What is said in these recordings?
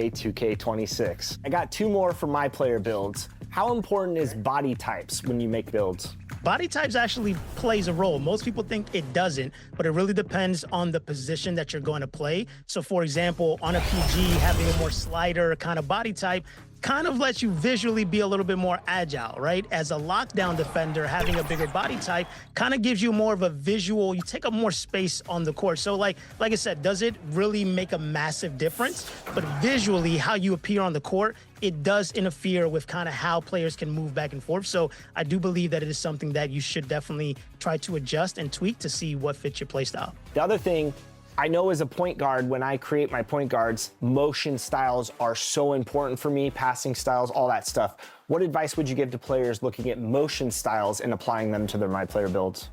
2K26. I got two more for my player builds. How important is body types when you make builds? Body types actually plays a role. Most people think it doesn't, but it really depends on the position that you're going to play. So for example, on a PG, having a more slider kind of body type kind of lets you visually be a little bit more agile, right? As a lockdown defender, having a bigger body type kind of gives you more of a visual, you take up more space on the court. So like I said, does it really make a massive difference? But visually, how you appear on the court, it does interfere with kind of how players can move back and forth. So I do believe that it is something that you should definitely try to adjust and tweak to see what fits your play style. The other thing, I know as a point guard, when I create my point guards, motion styles are so important for me, passing styles, all that stuff. What advice would you give to players looking at motion styles and applying them to their My Player builds?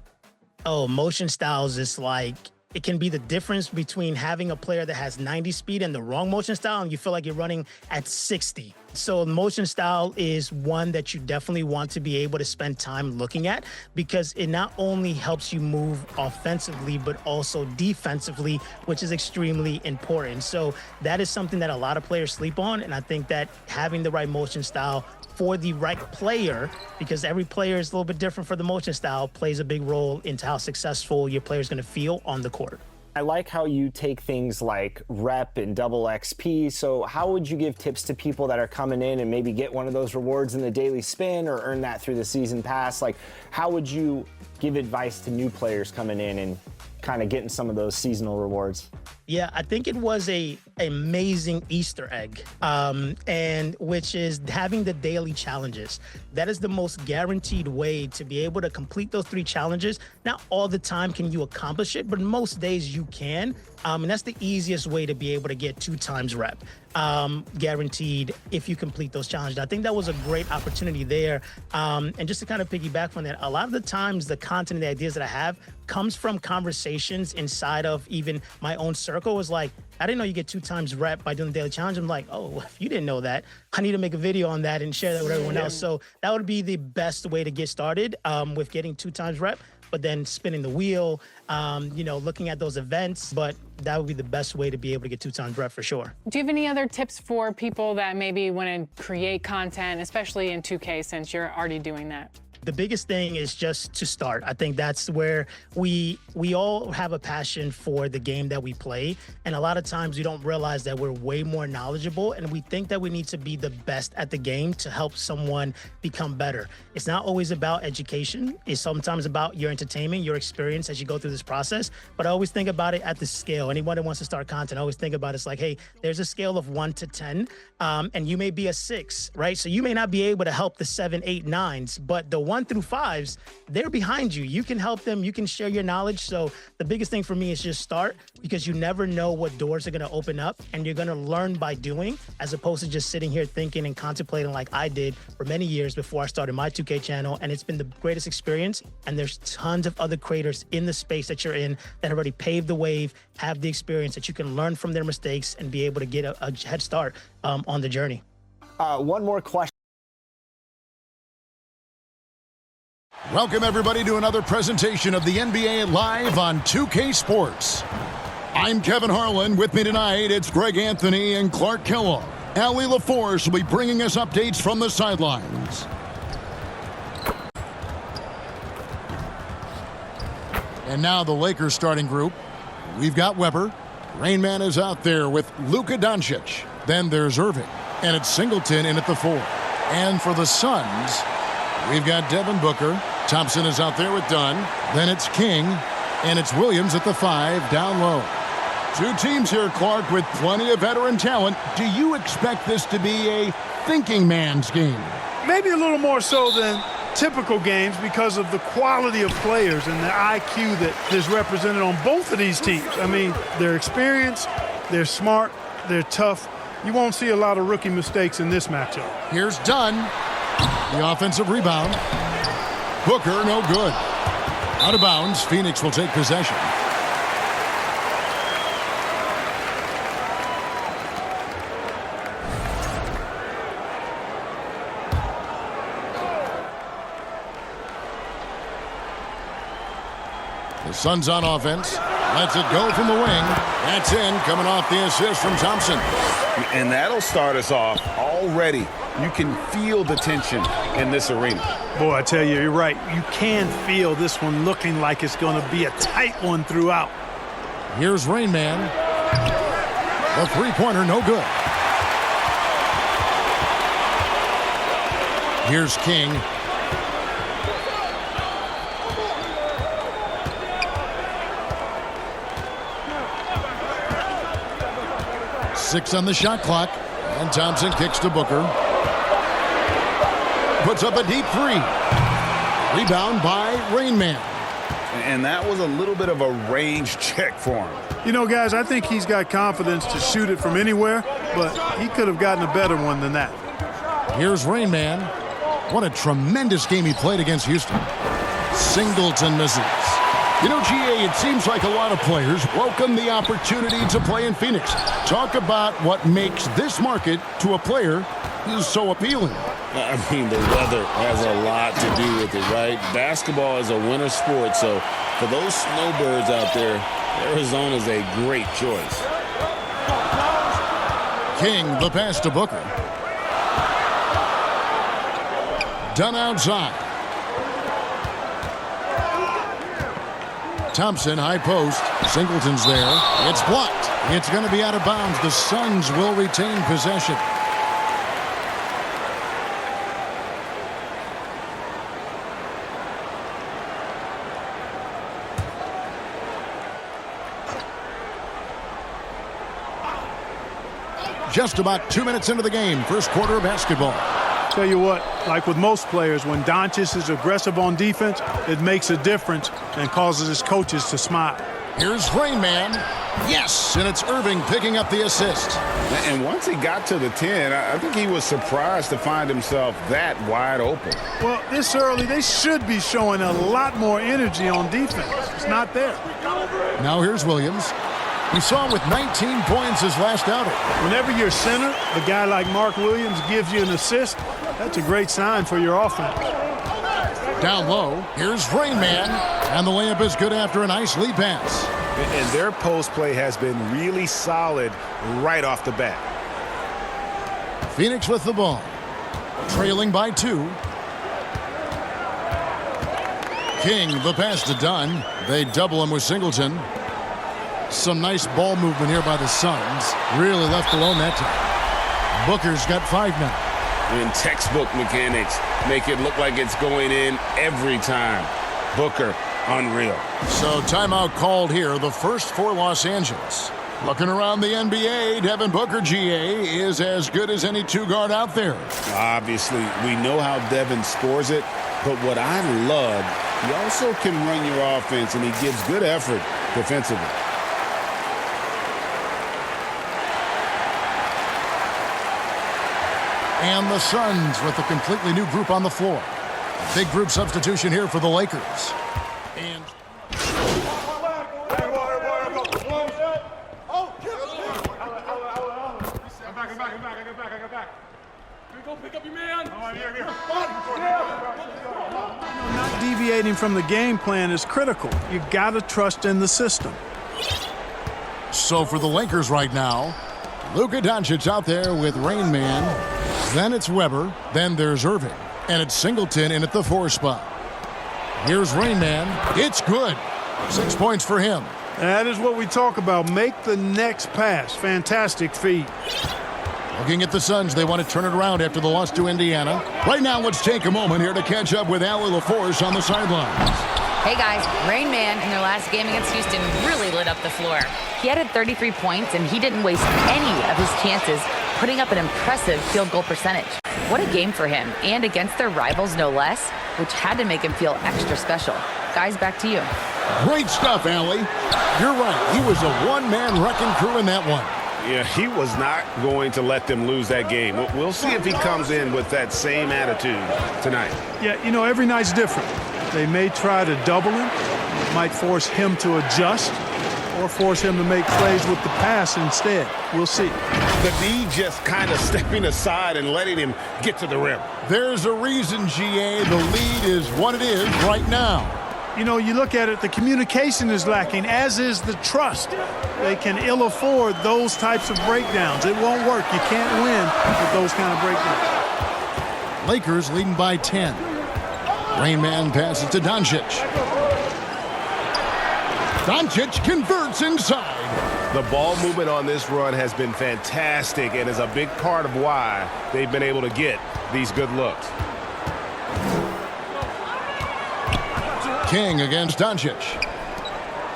Oh, motion styles is like, it can be the difference between having a player that has 90 speed and the wrong motion style, and you feel like you're running at 60. So motion style is one that you definitely want to be able to spend time looking at, because it not only helps you move offensively, but also defensively, which is extremely important. So that is something that a lot of players sleep on. And I think that having the right motion style for the right player, because every player is a little bit different for the motion style, plays a big role into how successful your player is going to feel on the court. I like how you take things like rep and double XP. So how would you give tips to people that are coming in and maybe get one of those rewards in the daily spin or earn that through the season pass? Like, how would you give advice to new players coming in and kind of getting some of those seasonal rewards? Yeah, I think it was a amazing Easter egg, and which is having the daily challenges. That is the most guaranteed way to be able to complete those 3 challenges. Not all the time can you accomplish it, but most days you can. And that's the easiest way to be able to get 2 times rep, guaranteed if you complete those challenges. I think that was a great opportunity there. And just to kind of piggyback from that, a lot of the times the content and the ideas that I have comes from conversations inside of even my own circle. Is like, I didn't know you get 2 times rep by doing the daily challenge. I'm like, oh, if you didn't know that, I need to make a video on that and share that with everyone else. So that would be the best way to get started with getting 2 times rep, but then spinning the wheel, looking at those events. But that would be the best way to be able to get 2 times rep for sure. Do you have any other tips for people that maybe want to create content, especially in 2K, since you're already doing that? The biggest thing is just to start. I think that's where we all have a passion for the game that we play. And a lot of times we don't realize that we're way more knowledgeable, and we think that we need to be the best at the game to help someone become better. It's not always about education. It's sometimes about your entertainment, your experience as you go through this process. But I always think about it at the scale. Anyone that wants to start content, I always think about it's like, hey, there's a scale of 1 to 10, and you may be a 6, right? So you may not be able to help the 7, 8, 9s, but the 1 through 5s, they're behind you. You can help them. You can share your knowledge. So the biggest thing for me is just start, because you never know what doors are going to open up, and you're going to learn by doing, as opposed to just sitting here thinking and contemplating like I did for many years before I started my 2K channel. And it's been the greatest experience. And there's tons of other creators in the space that you're in that already paved the wave, have the experience that you can learn from their mistakes and be able to get a head start on the journey. One more question. Welcome, everybody, to another presentation of the NBA Live on 2K Sports. I'm Kevin Harlan. With me tonight, it's Greg Anthony and Clark Kellogg. Allie LaForce will be bringing us updates from the sidelines. And now the Lakers starting group. We've got Weber. Rain Man is out there with Luka Doncic. Then there's Irving. And it's Singleton in at the 4. And for the Suns, we've got Devin Booker. Thompson is out there with Dunn. Then it's King. And it's Williams at the 5 down low. 2 teams here, Clark, with plenty of veteran talent. Do you expect this to be a thinking man's game? Maybe a little more so than typical games, because of the quality of players and the IQ that is represented on both of these teams. I mean, they're experienced, they're smart, they're tough. You won't see a lot of rookie mistakes in this matchup. Here's Dunn. The offensive rebound. Booker, no good. Out of bounds. Phoenix will take possession. The Suns on offense. Lets it go from the wing. That's in, coming off the assist from Thompson. And that'll start us off already. You can feel the tension in this arena. Boy, I tell you, you're right. You can feel this one looking like it's going to be a tight one throughout. Here's Rain Man. The three-pointer, no good. Here's King. Six on the shot clock. And Thompson kicks to Booker. Puts up a deep three. Rebound by Rain Man. And that was a little bit of a range check for him. You know, guys, I think he's got confidence to shoot it from anywhere, but he could have gotten a better one than that. Here's Rain Man. What a tremendous game he played against Houston. Singleton misses. You know, GA, it seems like a lot of players welcome the opportunity to play in Phoenix. Talk about what makes this market to a player so appealing. I mean, the weather has a lot to do with it, right? Basketball is a winter sport, so for those snowbirds out there, Arizona is a great choice. King, the pass to Booker. Done outside. Thompson, high post. Singleton's there. It's blocked. It's going to be out of bounds. The Suns will retain possession. Just about 2 minutes into the game, first quarter of basketball. Tell you what, like with most players, when Doncic is aggressive on defense, it makes a difference and causes his coaches to smile. Here's Rain Man. Yes, and it's Irving picking up the assist. And once he got to the 10, I think he was surprised to find himself that wide open. Well, this early, they should be showing a lot more energy on defense. It's not there. Now here's Williams. We saw him with 19 points his last outing. Whenever your center, a guy like Mark Williams, gives you an assist, that's a great sign for your offense. Down low, here's Rain Man, and the layup is good after a nice lead pass. And their post play has been really solid right off the bat. Phoenix with the ball, trailing by 2. King, the pass to Dunn. They double him with Singleton. Some nice ball movement here by the Suns. Really left alone that time. Booker's got 5 now. And textbook mechanics make it look like it's going in every time. Booker, unreal. So timeout called here, the first for Los Angeles. Looking around the NBA, Devin Booker, GA, is as good as any two-guard out there. Obviously, we know how Devin scores it, but what I love, he also can run your offense, and he gives good effort defensively. And the Suns with a completely new group on the floor. Big group substitution here for the Lakers. And Not deviating from the game plan is critical. You got to trust in the system. so for the Lakers right now, Luka Doncic out there with Rain Man. Then it's Weber. Then there's Irving. And it's Singleton in at the 4 spot. Here's Rain Man. It's good. 6 points for him. That is what we talk about. Make the next pass. Fantastic feed. Looking at the Suns, they want to turn it around after the loss to Indiana. Right now, let's take a moment here to catch up with Allie LaForce on the sidelines. Hey guys, Rain Man in their last game against Houston really lit up the floor. He had 33 points and he didn't waste any of his chances, putting up an impressive field goal percentage. What a game for him, and against their rivals no less, which had to make him feel extra special. Guys, back to you. Great stuff, Allie. You're right. He was a one-man wrecking crew in that one. Yeah, he was not going to let them lose that game. We'll see if he comes in with that same attitude tonight. Yeah, you know, every night's different. They may try to double him, might force him to adjust, or force him to make plays with the pass instead. We'll see. The D just kind of stepping aside and letting him get to the rim. There's a reason, GA. The lead is what it is right now. you know, you look at it, the communication is lacking, as is the trust. They can ill afford those types of breakdowns. It won't work. You can't win with those kind of breakdowns. Lakers leading by 10. Rain Man passes to Doncic. Doncic converts inside. The ball movement on this run has been fantastic and is a big part of why they've been able to get these good looks. King against Doncic.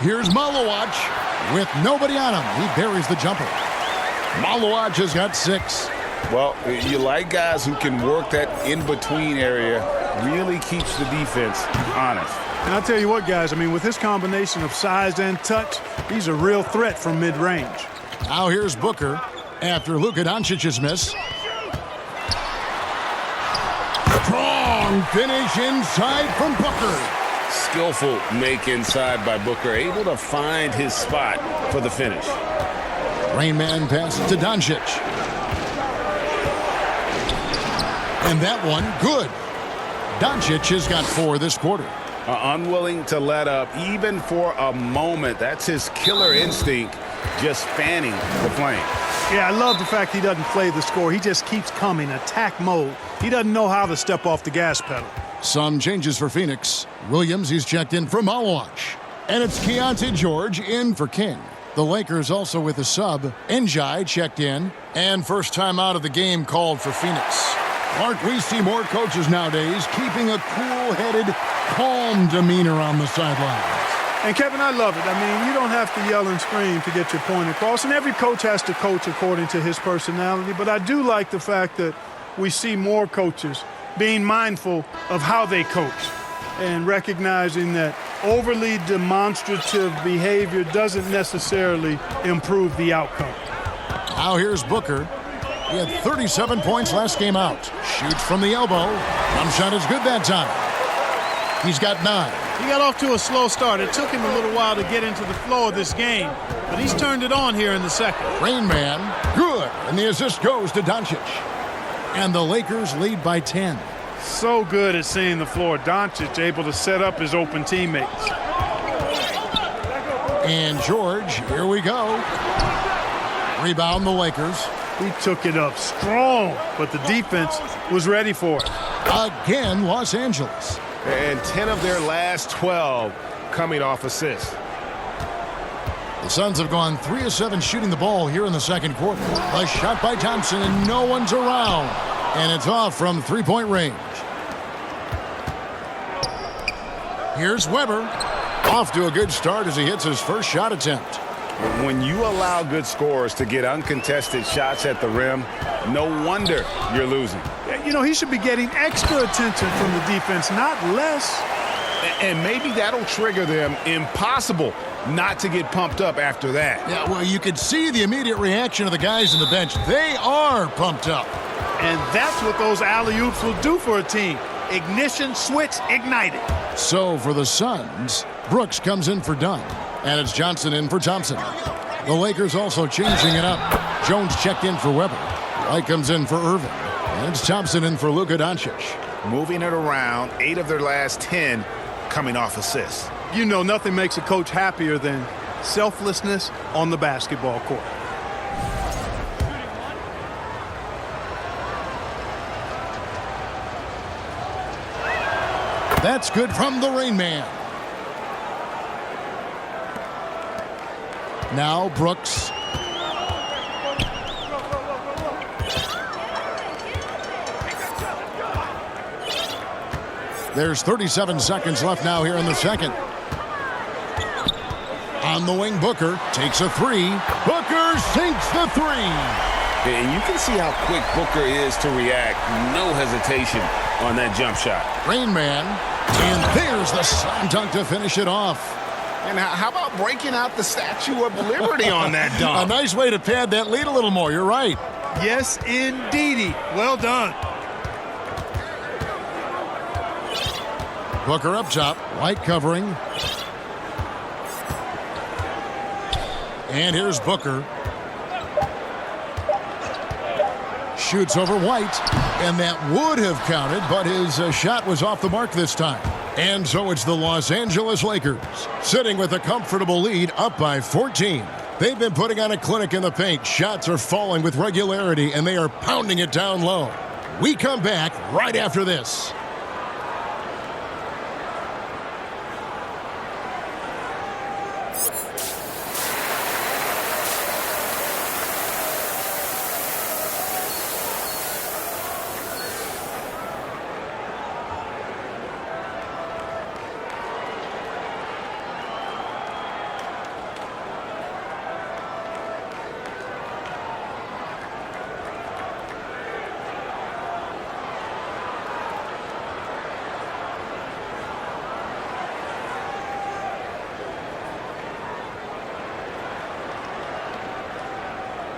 Here's Malowacz with nobody on him. He buries the jumper. Malowacz has got 6. Well, you like guys who can work that in-between area, really keeps the defense honest. And I'll tell you what, guys, I mean, with this combination of size and touch, he's a real threat from mid-range. Now here's Booker after Luka Doncic's miss. Strong finish inside from Booker. Skillful make inside by Booker, able to find his spot for the finish. Rain Man passes to Doncic. And that one, good. Doncic has got 4 this quarter. Unwilling to let up even for a moment. That's his killer instinct, just fanning the flame. Yeah, I love the fact he doesn't play the score. He just keeps coming, attack mode. He doesn't know how to step off the gas pedal. Some changes for Phoenix. Williams, he's checked in for Malowacz. And it's Keontae George in for King. The Lakers also with a sub. Njai checked in. And first time out of the game called for Phoenix. Mark, we see more coaches nowadays keeping a cool-headed, calm demeanor on the sidelines. And, Kevin, I love it. I mean, you don't have to yell and scream to get your point across. And every coach has to coach according to his personality. But I do like the fact that we see more coaches being mindful of how they coach and recognizing that overly demonstrative behavior doesn't necessarily improve the outcome. Now here's Booker. He had 37 points last game out. Shoots from the elbow. Jump shot is good that time. He's got 9. He got off to a slow start. It took him a little while to get into the flow of this game, but he's turned it on here in the second. Rain Man, good. And the assist goes to Doncic. And the Lakers lead by 10. So good at seeing the floor. Doncic able to set up his open teammates. And George, here we go. Rebound the Lakers. He took it up strong, but the defense was ready for it. Again, Los Angeles. And 10 of their last 12 coming off assists. The Suns have gone 3 of 7 shooting the ball here in the second quarter. A shot by Thompson, and no one's around. And it's off from three-point range. Here's Weber. Off to a good start as he hits his first shot attempt. When you allow good scorers to get uncontested shots at the rim, no wonder you're losing. You know, he should be getting extra attention from the defense, not less. And maybe that'll trigger them. Impossible not to get pumped up after that. Yeah, well, you could see the immediate reaction of the guys on the bench. They are pumped up. And that's what those alley-oops will do for a team. Ignition, switch, ignited. So for the Suns, Brooks comes in for Dunn. And it's Johnson in for Thompson. The Lakers also changing it up. Jones checked in for Weber. White comes in for Irving. And it's Thompson in for Luka Doncic. Moving it around, 8 of their last 10 coming off assists. You know, nothing makes a coach happier than selflessness on the basketball court. That's good from the Rain Man. Now Brooks. There's 37 seconds left now here in the second. On the wing, Booker takes a 3. Booker sinks the 3. And you can see how quick Booker is to react. No hesitation on that jump shot. Rain Man. And there's the slam dunk to finish it off. And how about breaking out the Statue of Liberty on that dunk? A nice way to pad that lead a little more. You're right. Yes, indeedy. Well done. Booker up top. White covering. And here's Booker. Shoots over White. And that would have counted, but his shot was off the mark this time. And so it's the Los Angeles Lakers, sitting with a comfortable lead up by 14. They've been putting on a clinic in the paint. Shots are falling with regularity, and they are pounding it down low. We come back right after this.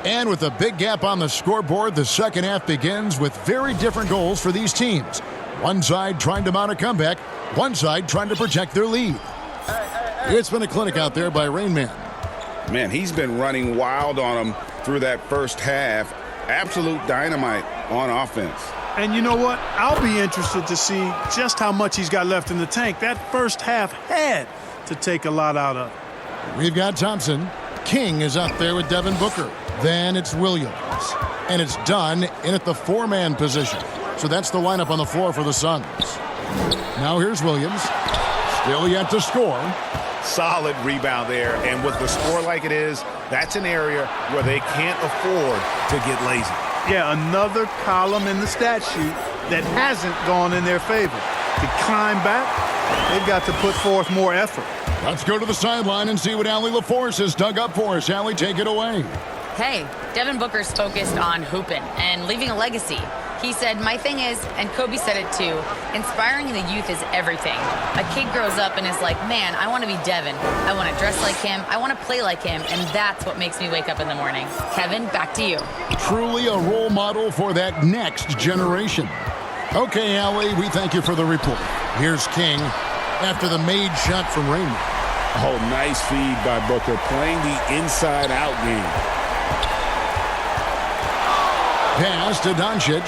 And with a big gap on the scoreboard, the second half begins with very different goals for these teams. One side trying to mount a comeback, one side trying to protect their lead. It's been a clinic out there by Rain Man. Man, he's been running wild on him through that first half. Absolute dynamite on offense. And you know what? I'll be interested to see just how much he's got left in the tank. That first half had to take a lot out of. We've got Thompson. King is up there with Devin Booker. Then it's Williams. And it's done in at the four-man position. So that's the lineup on the floor for the Suns. Now here's Williams. Still yet to score. Solid rebound there. And with the score like it is, that's an area where they can't afford to get lazy. Yeah, another column in the stat sheet that hasn't gone in their favor. To climb back, they've got to put forth more effort. Let's go to the sideline and see what Allie LaForce has dug up for us. Allie, take it away. Hey, Devin Booker's focused on hooping and leaving a legacy. He said, my thing is, and Kobe said it too, inspiring the youth is everything. A kid grows up and is like, man, I want to be Devin. I want to dress like him. I want to play like him. And that's what makes me wake up in the morning. Kevin, back to you. Truly a role model for that next generation. Okay, Allie, we thank you for the report. Here's King after the made shot from Raymond. Oh, nice feed by Booker, playing the inside-out game. Pass to Doncic.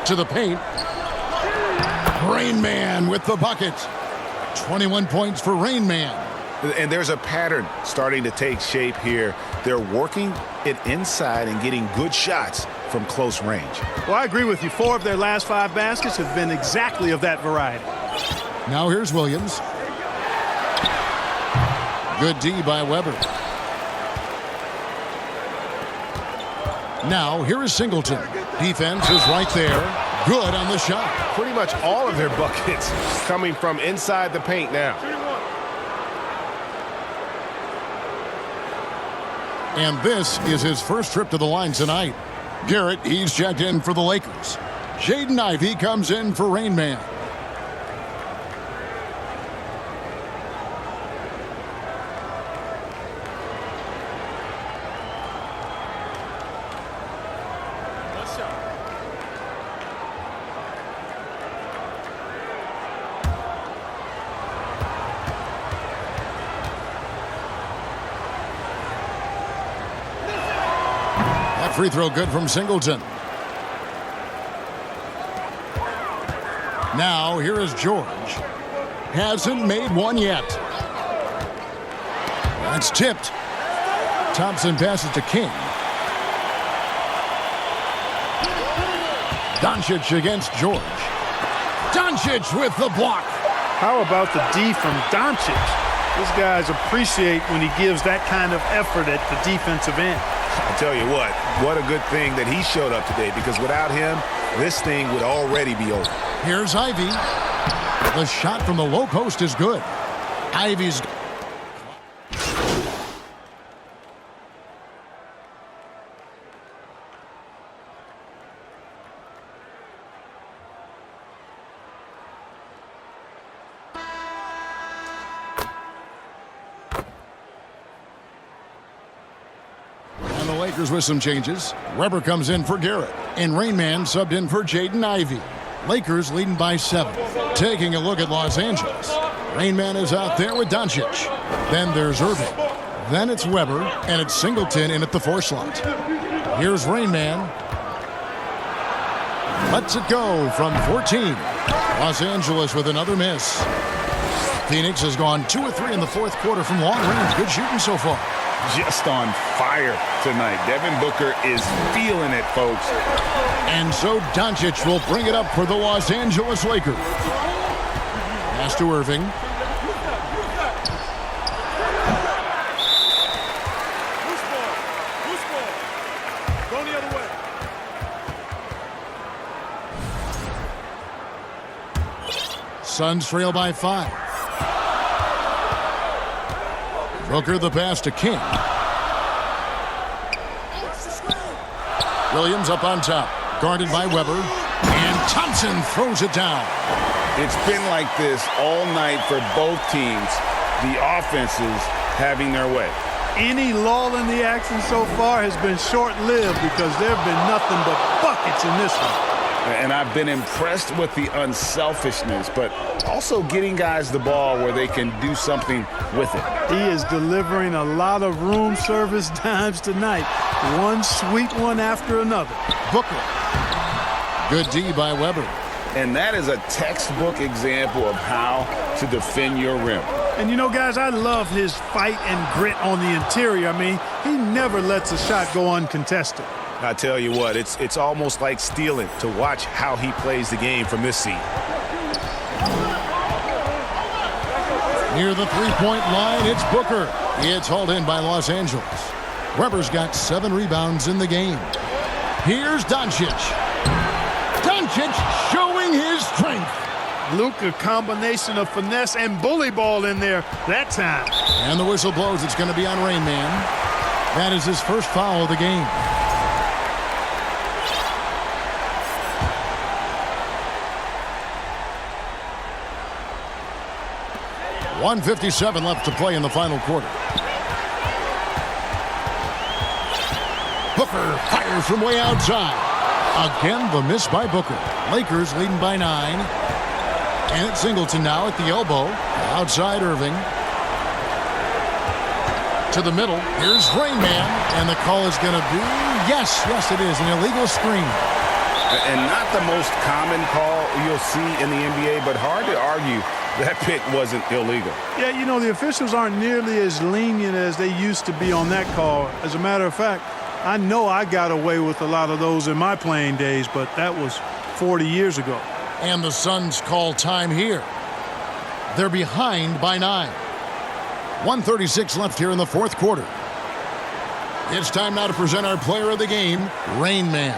To the paint. Rain Man with the bucket. 21 points for Rain Man. And there's a pattern starting to take shape here. They're working it inside and getting good shots from close range. Well, I agree with you. 4 of their last 5 baskets have been exactly of that variety. Now here's Williams. Good D by Weber. Now here is Singleton. Defense is right there. Good on the shot. Pretty much all of their buckets coming from inside the paint now. And this is his first trip to the line tonight. Garrett, he's checked in for the Lakers. Jaden Ivey comes in for Rain Man. Free throw good from Singleton. Now here is George. Hasn't made one yet. That's tipped. Thompson passes to King. Doncic against George. Doncic with the block. How about the D from Doncic? These guys appreciate when he gives that kind of effort at the defensive end. I tell you what a good thing that he showed up today, because without him, this thing would already be over. Here's Ivey. The shot from the low post is good. Ivey's... Lakers with some changes. Weber comes in for Garrett, and Rain Man subbed in for Jaden Ivey. Lakers leading by 7. Taking a look at Los Angeles. Rain Man is out there with Doncic. Then there's Irving. Then it's Weber, and it's Singleton in at the 4 slot. Here's Rain Man. lets it go from 14. Los Angeles with another miss. Phoenix has gone 2 of 3 in the fourth quarter from long range. Good shooting so far. Just on fire tonight. Devin Booker is feeling it, folks. And so Doncic will bring it up for the Los Angeles Lakers. Pass to Irving. Go the other way. Suns trail by 5. Booker the pass to King. Williams up on top. Guarded by Weber. And Thompson throws it down. It's been like this all night for both teams. The offenses having their way. Any lull in the action so far has been short-lived because there have been nothing but buckets in this one. And I've been impressed with the unselfishness, but also getting guys the ball where they can do something with it. He is delivering a lot of room service dimes tonight. One sweet one after another. Booker. Good D by Weber. And that is a textbook example of how to defend your rim. And you know, guys, I love his fight and grit on the interior. I mean, he never lets a shot go uncontested. I tell you what, it's almost like stealing to watch how he plays the game from this seat. Near the three-point line, it's Booker. It's hauled in by Los Angeles. Weber's got 7 rebounds in the game. Here's Doncic. Doncic showing his strength. Luka, combination of finesse and bully ball in there that time. And the whistle blows. It's going to be on Rain Man. That is his first foul of the game. .157 left to play in the final quarter. Booker fires from way outside. Again, the miss by Booker. Lakers leading by 9. And it's Singleton now at the elbow. Outside Irving. To the middle. Here's Rain Man. And the call is going to be, yes, it is, an illegal screen. And not the most common call you'll see in the NBA, but hard to argue that pick wasn't illegal. Yeah, you know, the officials aren't nearly as lenient as they used to be on that call. As a matter of fact, I know I got away with a lot of those in my playing days, but that was 40 years ago. And the Suns call time here. They're behind by 9. 1:36 left here in the fourth quarter. It's time now to present our player of the game, Rain Man.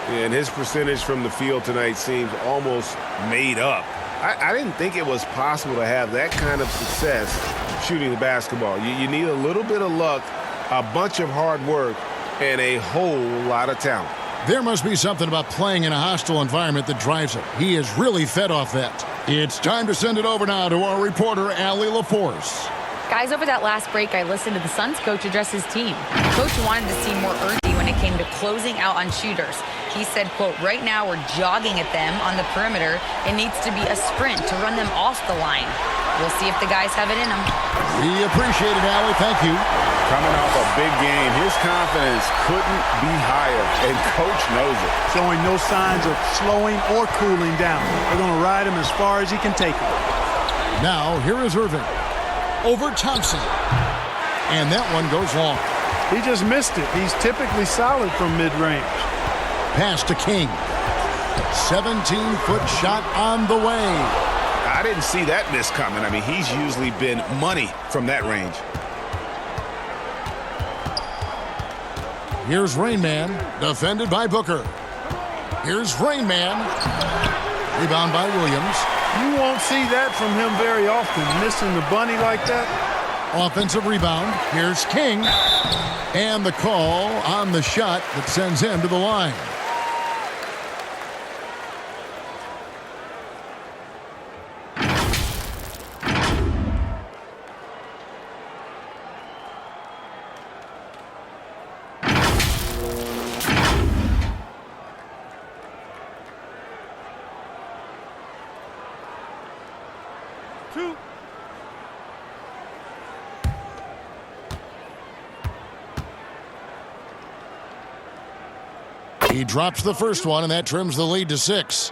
And his percentage from the field tonight seems almost made up. I didn't think it was possible to have that kind of success shooting the basketball. You need a little bit of luck, a bunch of hard work, and a whole lot of talent. There must be something about playing in a hostile environment that drives him. He is really fed off that. It's time to send it over now to our reporter, Allie LaForce. Guys, over that last break, I listened to the Suns coach address his team. Coach wanted to see more urgency when it came to closing out on shooters. He said, quote, right now we're jogging at them on the perimeter. It needs to be a sprint to run them off the line. We'll see if the guys have it in them. We appreciate it, Allie. Thank you. Coming off a big game, his confidence couldn't be higher, and Coach knows it. Showing no signs of slowing or cooling down. They're going to ride him as far as he can take him. Now, here is Irving. Over Thompson. And that one goes long. He just missed it. He's typically solid from mid-range. Pass to King. 17-foot shot on the way. I didn't see that miss coming. I mean, he's usually been money from that range. Here's Rain Man, defended by Booker. Here's Rain Man. Rebound by Williams. You won't see that from him very often, missing the bunny like that. Offensive rebound. Here's King. And the call on the shot that sends him to the line. He drops the first one, and that trims the lead to 6.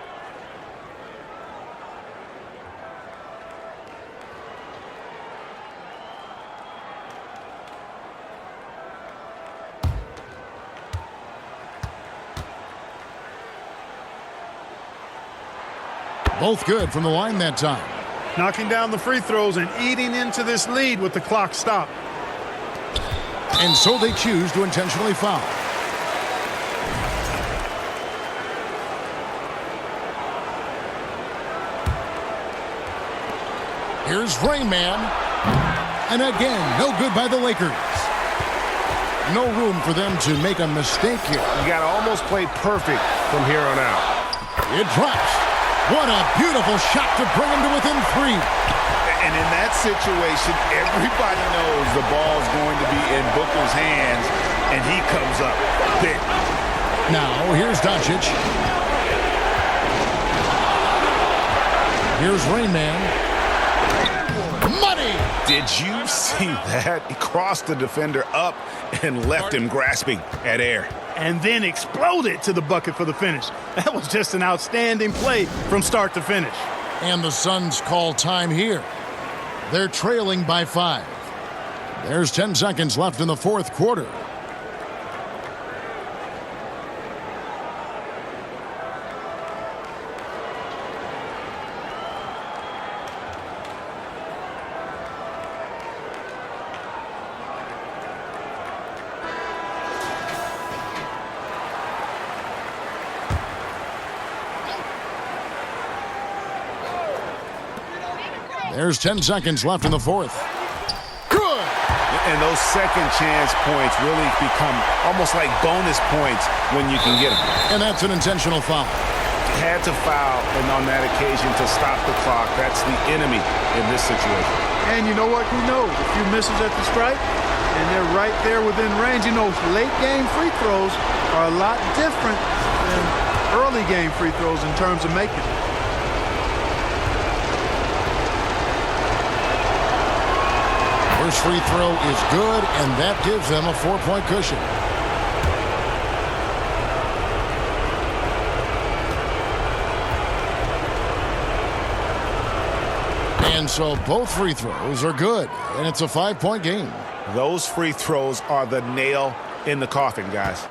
Both good from the line that time. Knocking down the free throws and eating into this lead with the clock stopped. And so they choose to intentionally foul. Here's Rain Man. And again, no good by the Lakers. No room for them to make a mistake here. You got to almost play perfect from here on out. It drops. What a beautiful shot to bring him to within 3. And in that situation, everybody knows the ball's going to be in Booker's hands, and he comes up big. Now, here's Doncic. Here's Rain Man. Money! Did you see that? He crossed the defender up and left him grasping at air. And then exploded to the bucket for the finish. That was just an outstanding play from start to finish. And the Suns call time here. They're trailing by 5. There's 10 seconds left in the fourth quarter. There's 10 seconds left in the fourth. Good! And those second chance points really become almost like bonus points when you can get them. And that's an intentional foul. Had to foul, and on that occasion to stop the clock. That's the enemy in this situation. And you know what? Who knows? A few misses at the stripe, and they're right there within range. You know, late game free throws are a lot different than early game free throws in terms of making it. First free throw is good, and that gives them a 4-point cushion. And so both free throws are good, and it's a 5-point game. Those free throws are the nail in the coffin, guys.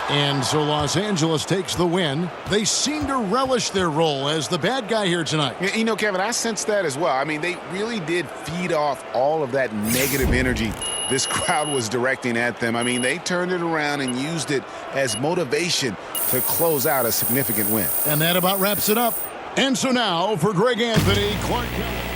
And so Los Angeles takes the win. They seem to relish their role as the bad guy here tonight. You know, Kevin, I sense that as well. I mean, they really did feed off all of that negative energy this crowd was directing at them. I mean, they turned it around and used it as motivation to close out a significant win. And that about wraps it up. And so now for Greg Anthony, Clark Kelly.